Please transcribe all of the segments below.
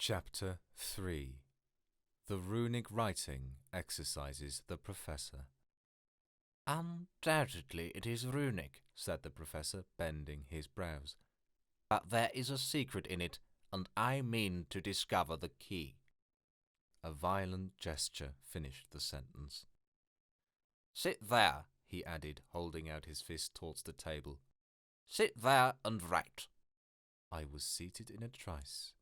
Chapter 3. The Runic Writing Exercises the Professor. Undoubtedly it is runic, said the Professor, bending his brows. But there is a secret in it, and I mean to discover the key. A violent gesture finished the sentence. Sit there, he added, holding out his fist towards the table. Sit there and write. I was seated in a trice.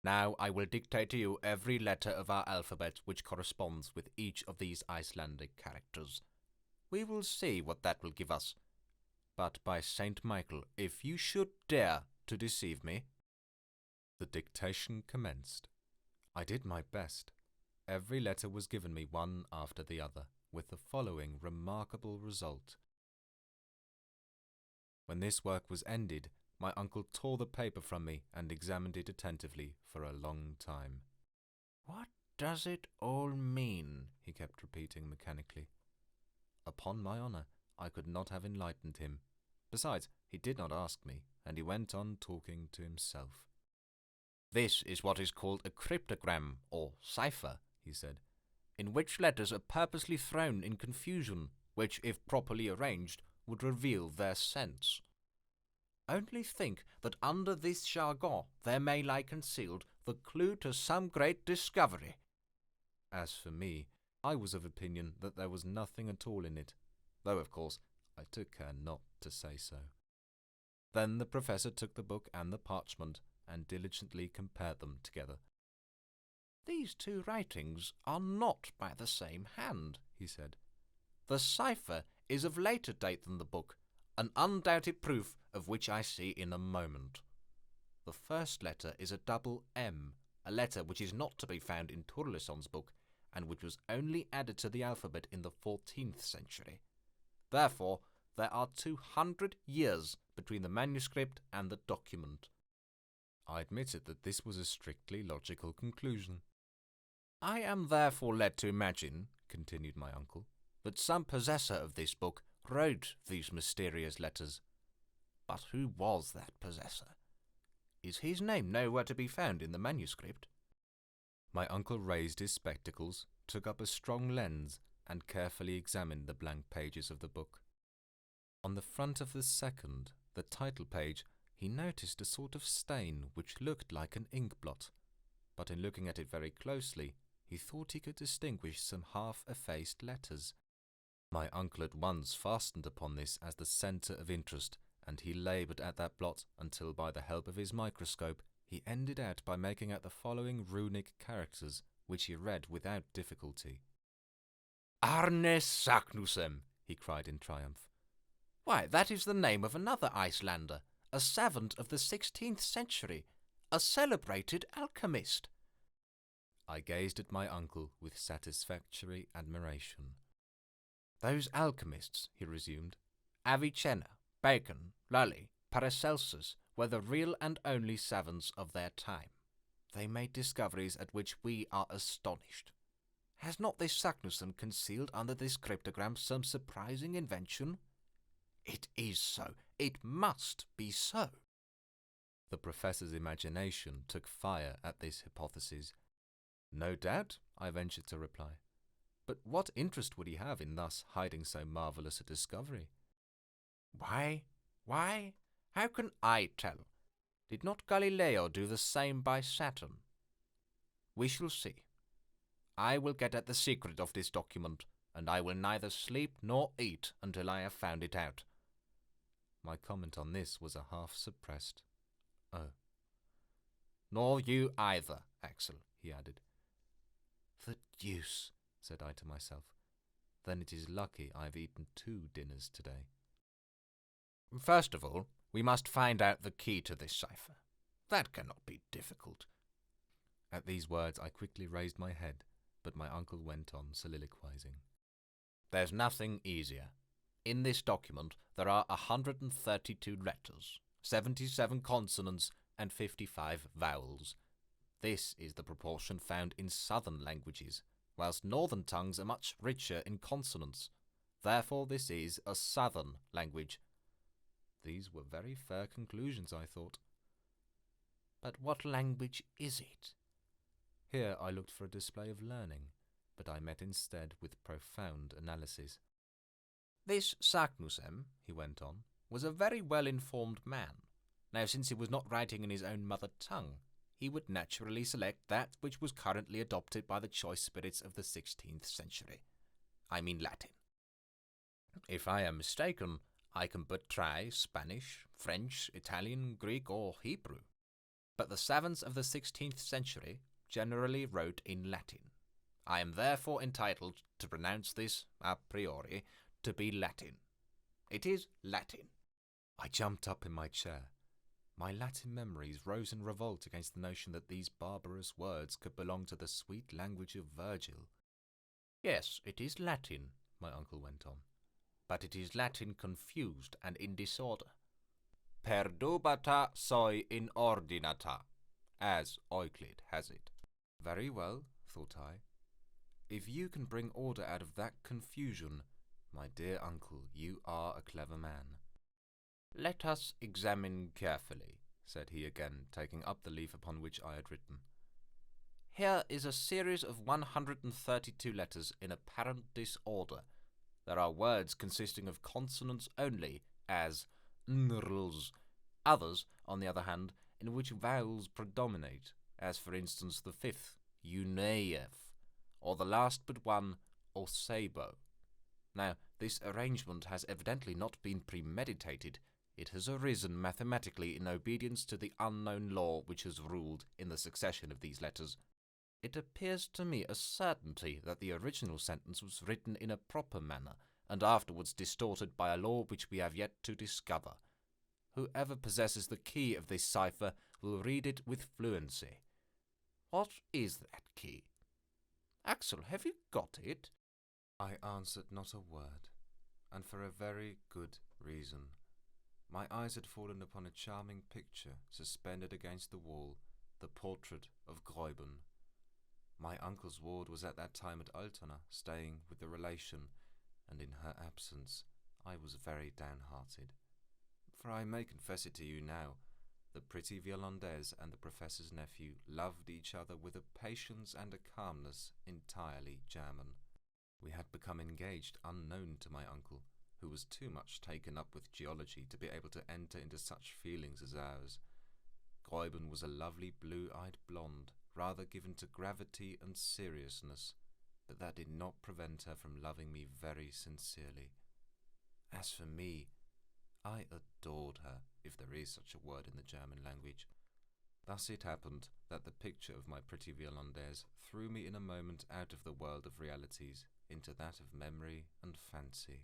Now I will dictate to you every letter of our alphabet which corresponds with each of these Icelandic characters. We will see what that will give us. But by St. Michael, if you should dare to deceive me— The dictation commenced. I did my best. Every letter was given me one after the other, with the following remarkable result. When this work was ended, my uncle tore the paper from me and examined it attentively for a long time. "What does it all mean?" he kept repeating mechanically. Upon my honour, I could not have enlightened him. Besides, he did not ask me, and he went on talking to himself. "This is what is called a cryptogram, or cipher," he said, "in which letters are purposely thrown in confusion, which, if properly arranged, would reveal their sense. Only think that under this jargon there may lie concealed the clue to some great discovery." As for me, I was of opinion that there was nothing at all in it, though, of course, I took care not to say so. Then the Professor took the book and the parchment and diligently compared them together. "These two writings are not by the same hand," he said. "The cipher is of later date than the book, an undoubted proof of which I see in a moment. The first letter is a double M, a letter which is not to be found in Turleson's book, and which was only added to the alphabet in the 14th century. Therefore, there are 200 years between the manuscript and the document." I admitted that this was a strictly logical conclusion. "I am therefore led to imagine," continued my uncle, "that some possessor of this book wrote these mysterious letters. But who was that possessor? Is his name nowhere to be found in the manuscript?" My uncle raised his spectacles, took up a strong lens, and carefully examined the blank pages of the book. On the front of the second, the title page, he noticed a sort of stain which looked like an ink blot, but in looking at it very closely, he thought he could distinguish some half-effaced letters. My uncle at once fastened upon this as the centre of interest, and he laboured at that blot until, by the help of his microscope, he ended out by making out the following runic characters, which he read without difficulty. "Arne Saknussemm," he cried in triumph. "Why, that is the name of another Icelander, a savant of the 16th century, a celebrated alchemist." I gazed at my uncle with satisfactory admiration. "Those alchemists," he resumed, "Avicenna, Bacon, Lully, Paracelsus, were the real and only savants of their time. They made discoveries at which we are astonished. Has not this Saknussemm concealed under this cryptogram some surprising invention? It is so. It must be so." The Professor's imagination took fire at this hypothesis. "No doubt," I ventured to reply. "But what interest would he have in thus hiding so marvellous a discovery?" Why? How can I tell? Did not Galileo do the same by Saturn? We shall see. I will get at the secret of this document, and I will neither sleep nor eat until I have found it out." My comment on this was a half-suppressed "Oh." "Nor you either, Axel," he added. "The deuce," said I to myself. "Then it is lucky I have eaten 2 dinners today." "First of all, we must find out the key to this cipher. That cannot be difficult." At these words I quickly raised my head, but my uncle went on soliloquizing. "There's nothing easier. In this document there are 132 letters, 77 consonants, and 55 vowels. This is the proportion found in southern languages, whilst northern tongues are much richer in consonants. Therefore this is a southern language." These were very fair conclusions, I thought. "But what language is it?" Here I looked for a display of learning, but I met instead with profound analysis. This Saknussemm, he went on, was a very well-informed man. Now, since he was not writing in his own mother tongue, he would naturally select that which was currently adopted by the choice spirits of the 16th century. I mean Latin. If I am mistaken, I can but try Spanish, French, Italian, Greek, or Hebrew. But the savants of the 16th century generally wrote in Latin. I am therefore entitled to pronounce this, a priori, to be Latin. It is Latin. I jumped up in my chair. My Latin memories rose in revolt against the notion that these barbarous words could belong to the sweet language of Virgil. Yes, it is Latin, my uncle went on, but it is Latin confused and in disorder. Perdubata soi in ordinata, as Euclid has it. Very well, thought I. If you can bring order out of that confusion, my dear uncle, you are a clever man. Let us examine carefully, said he again, taking up the leaf upon which I had written. Here is a series of 132 letters in apparent disorder. There are words consisting of consonants only, as nrls. Others, on the other hand, in which vowels predominate, as for instance the fifth, uneyev, or the last but one, osebo. Now, this arrangement has evidently not been premeditated. It has arisen mathematically in obedience to the unknown law which has ruled in the succession of these letters. It appears to me a certainty that the original sentence was written in a proper manner, and afterwards distorted by a law which we have yet to discover. Whoever possesses the key of this cipher will read it with fluency. What is that key? Axel, have you got it? I answered not a word, and for a very good reason. My eyes had fallen upon a charming picture suspended against the wall, the portrait of Gräuben. My uncle's ward was at that time at Altona, staying with the relation, and in her absence I was very downhearted. For I may confess it to you now, the pretty Violondaise and the professor's nephew loved each other with a patience and a calmness entirely German. We had become engaged unknown to my uncle, who was too much taken up with geology to be able to enter into such feelings as ours. Gräuben was a lovely blue-eyed blonde, rather given to gravity and seriousness, but that did not prevent her from loving me very sincerely. As for me, I adored her, if there is such a word in the German language. Thus it happened that the picture of my pretty Violondaise threw me in a moment out of the world of realities into that of memory and fancy.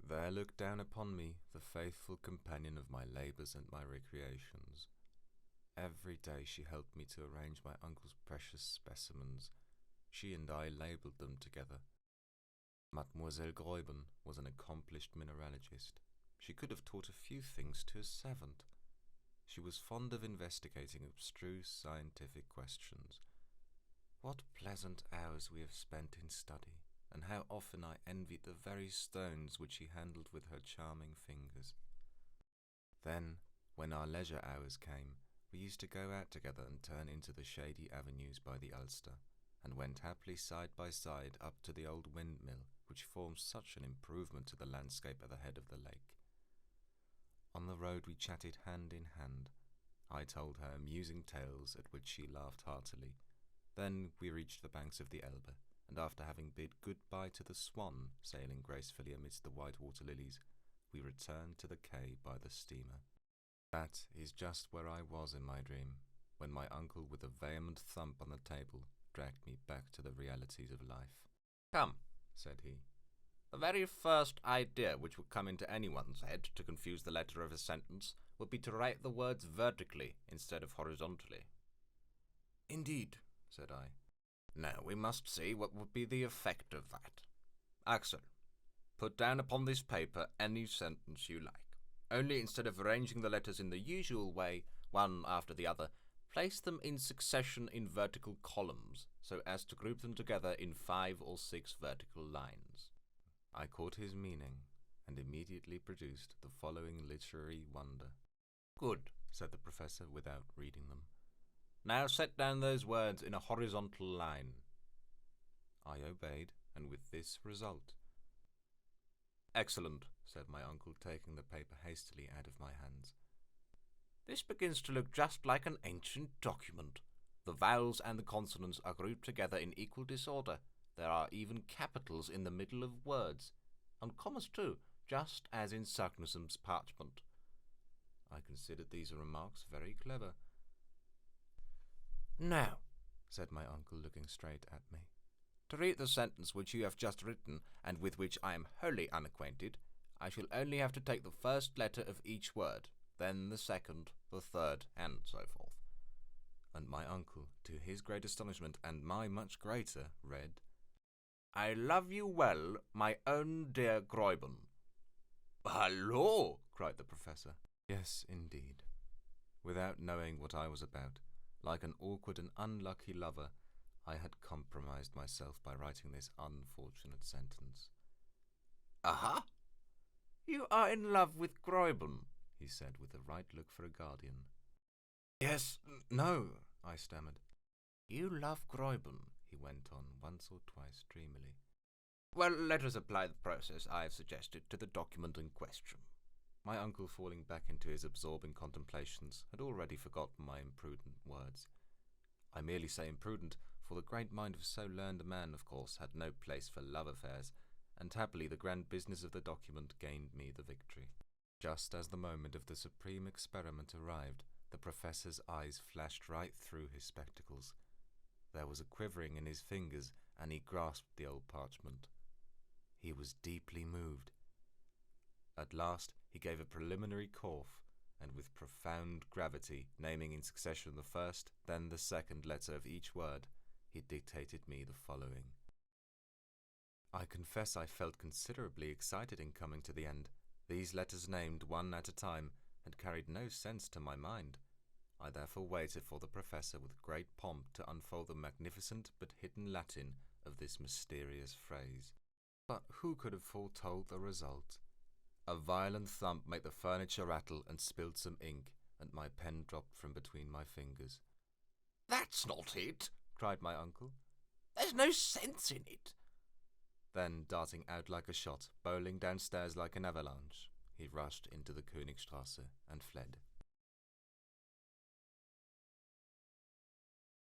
There looked down upon me the faithful companion of my labours and my recreations. Every day she helped me to arrange my uncle's precious specimens. She and I labelled them together. Mademoiselle Gräuben was an accomplished mineralogist. She could have taught a few things to a savant. She was fond of investigating abstruse scientific questions. What pleasant hours we have spent in study, and how often I envied the very stones which she handled with her charming fingers. Then, when our leisure hours came, we used to go out together and turn into the shady avenues by the Ulster, and went happily side by side up to the old windmill, which forms such an improvement to the landscape at the head of the lake. On the road we chatted hand in hand. I told her amusing tales at which she laughed heartily. Then we reached the banks of the Elbe, and after having bid good-bye to the Swan sailing gracefully amidst the white water lilies, we returned to the quay by the steamer. That is just where I was in my dream, when my uncle, with a vehement thump on the table, dragged me back to the realities of life. Come, said he. The very first idea which would come into anyone's head to confuse the letter of a sentence would be to write the words vertically instead of horizontally. Indeed, said I. Now we must see what would be the effect of that. Axel, put down upon this paper any sentence you like. Only instead of arranging the letters in the usual way, one after the other, place them in succession in vertical columns, so as to group them together in 5 or 6 vertical lines. I caught his meaning, and immediately produced the following literary wonder. Good, said the professor without reading them. Now set down those words in a horizontal line. I obeyed, and with this result. Excellent, said my uncle, taking the paper hastily out of my hands. This begins to look just like an ancient document. The vowels and the consonants are grouped together in equal disorder. There are even capitals in the middle of words, and commas too, just as in Saknussemm's parchment. I considered these remarks very clever. Now, said my uncle, looking straight at me, to read the sentence which you have just written, and with which I am wholly unacquainted, I shall only have to take the first letter of each word, then the second, the third, and so forth. And my uncle, to his great astonishment and my much greater, read, I love you well, my own dear Gräuben. Hallo! cried the professor. Yes, indeed. Without knowing what I was about, like an awkward and unlucky lover, I had compromised myself by writing this unfortunate sentence. Aha! You are in love with Gräuben, he said with the right look for a guardian. Yes, no, I stammered. You love Gräuben, he went on once or twice dreamily. Well, let us apply the process I have suggested to the document in question. My uncle, falling back into his absorbing contemplations, had already forgotten my imprudent words. I merely say imprudent, for the great mind of so learned a man, of course, had no place for love affairs, and happily the grand business of the document gained me the victory. Just as the moment of the supreme experiment arrived, the professor's eyes flashed right through his spectacles. There was a quivering in his fingers, and he grasped the old parchment. He was deeply moved. At last he gave a preliminary cough, and with profound gravity, naming in succession the first, then the second letter of each word, he dictated me the following. I confess I felt considerably excited in coming to the end. These letters, named one at a time, had carried no sense to my mind. I therefore waited for the professor with great pomp to unfold the magnificent but hidden Latin of this mysterious phrase. But who could have foretold the result? A violent thump made the furniture rattle and spilled some ink, and my pen dropped from between my fingers. That's not it, cried my uncle. There's no sense in it. Then, darting out like a shot, bowling downstairs like an avalanche, he rushed into the Königstrasse and fled.